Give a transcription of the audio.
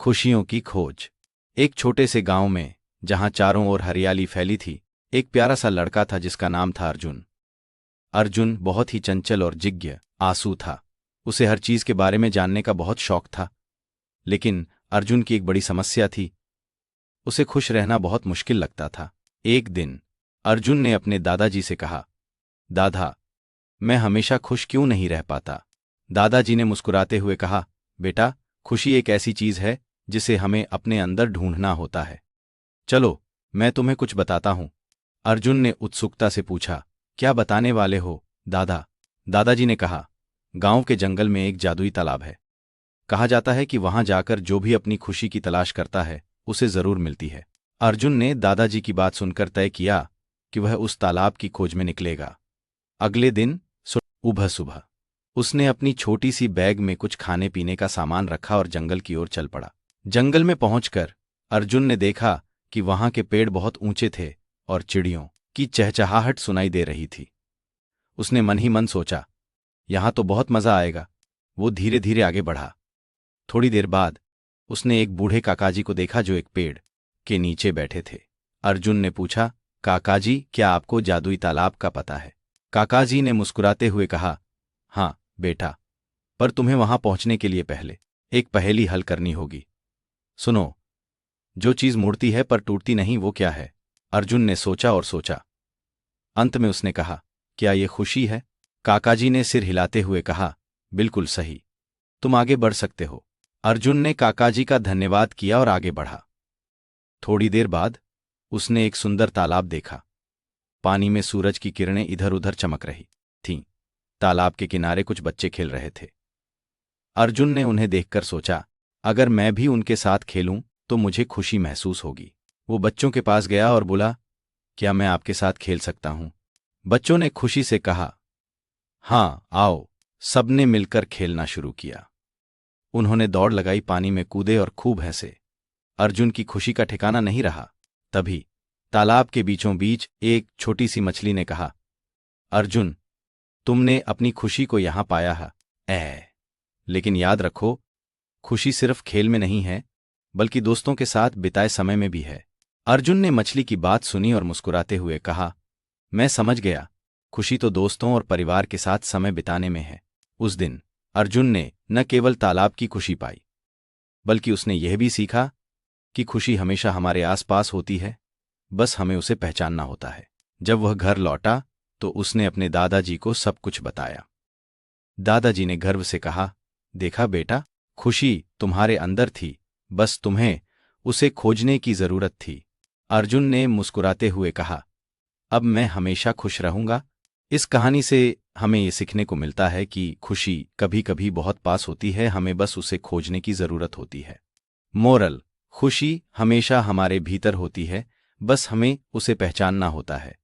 खुशियों की खोज। एक छोटे से गांव में, जहां चारों ओर हरियाली फैली थी, एक प्यारा सा लड़का था जिसका नाम था अर्जुन। अर्जुन बहुत ही चंचल और जिज्ञ आंसू था। उसे हर चीज के बारे में जानने का बहुत शौक था। लेकिन अर्जुन की एक बड़ी समस्या थी। उसे खुश रहना बहुत मुश्किल लगता था। एक दिन अर्जुन ने अपने दादाजी से कहा, दादा, मैं हमेशा खुश क्यों नहीं रह पाता। दादाजी ने मुस्कुराते हुए कहा, बेटा, खुशी एक ऐसी चीज है जिसे हमें अपने अंदर ढूंढना होता है। चलो, मैं तुम्हें कुछ बताता हूं। अर्जुन ने उत्सुकता से पूछा, क्या बताने वाले हो दादा? दादाजी ने कहा, गांव के जंगल में एक जादुई तालाब है। कहा जाता है कि वहां जाकर जो भी अपनी खुशी की तलाश करता है उसे जरूर मिलती है। अर्जुन ने दादाजी की बात सुनकर तय किया कि वह उस तालाब की खोज में निकलेगा। अगले दिन सुबह सुबह उसने अपनी छोटी सी बैग में कुछ खाने पीने का सामान रखा और जंगल की ओर चल पड़ा। जंगल में पहुंचकर अर्जुन ने देखा कि वहां के पेड़ बहुत ऊंचे थे और चिड़ियों की चहचहाहट सुनाई दे रही थी। उसने मन ही मन सोचा, यहां तो बहुत मजा आएगा। वो धीरे धीरे आगे बढ़ा। थोड़ी देर बाद उसने एक बूढ़े काकाजी को देखा जो एक पेड़ के नीचे बैठे थे। अर्जुन ने पूछा, काकाजी, क्या आपको जादुई तालाब का पता है? काकाजी ने मुस्कुराते हुए कहा, हाँ बेटा, पर तुम्हें वहां पहुंचने के लिए पहले एक पहेली हल करनी होगी। सुनो, जो चीज मुड़ती है पर टूटती नहीं, वो क्या है? अर्जुन ने सोचा और सोचा। अंत में उसने कहा, क्या ये खुशी है? काकाजी ने सिर हिलाते हुए कहा, बिल्कुल सही, तुम आगे बढ़ सकते हो। अर्जुन ने काकाजी का धन्यवाद किया और आगे बढ़ा। थोड़ी देर बाद उसने एक सुंदर तालाब देखा। पानी में सूरज की किरणें इधर उधर चमक रही थीं। तालाब के किनारे कुछ बच्चे खेल रहे थे। अर्जुन ने उन्हें देखकर सोचा, अगर मैं भी उनके साथ खेलूं तो मुझे खुशी महसूस होगी। वो बच्चों के पास गया और बोला, क्या मैं आपके साथ खेल सकता हूं? बच्चों ने खुशी से कहा, हाँ आओ। सबने मिलकर खेलना शुरू किया। उन्होंने दौड़ लगाई, पानी में कूदे और खूब हंसे। अर्जुन की खुशी का ठिकाना नहीं रहा। तभी तालाब के बीचों बीच एक छोटी सी मछली ने कहा, अर्जुन, तुमने अपनी खुशी को यहां पाया है। लेकिन याद रखो, खुशी सिर्फ खेल में नहीं है, बल्कि दोस्तों के साथ बिताए समय में भी है। अर्जुन ने मछली की बात सुनी और मुस्कुराते हुए कहा, मैं समझ गया, खुशी तो दोस्तों और परिवार के साथ समय बिताने में है। उस दिन अर्जुन ने न केवल तालाब की खुशी पाई, बल्कि उसने यह भी सीखा कि खुशी हमेशा हमारे आसपास होती है, बस हमें उसे पहचानना होता है। जब वह घर लौटा तो उसने अपने दादाजी को सब कुछ बताया। दादाजी ने गर्व से कहा, देखा बेटा, खुशी तुम्हारे अंदर थी, बस तुम्हें उसे खोजने की जरूरत थी। अर्जुन ने मुस्कुराते हुए कहा, अब मैं हमेशा खुश रहूंगा। इस कहानी से हमें ये सीखने को मिलता है कि खुशी कभी कभी बहुत पास होती है, हमें बस उसे खोजने की जरूरत होती है। मोरल, खुशी हमेशा हमारे भीतर होती है, बस हमें उसे पहचानना होता है।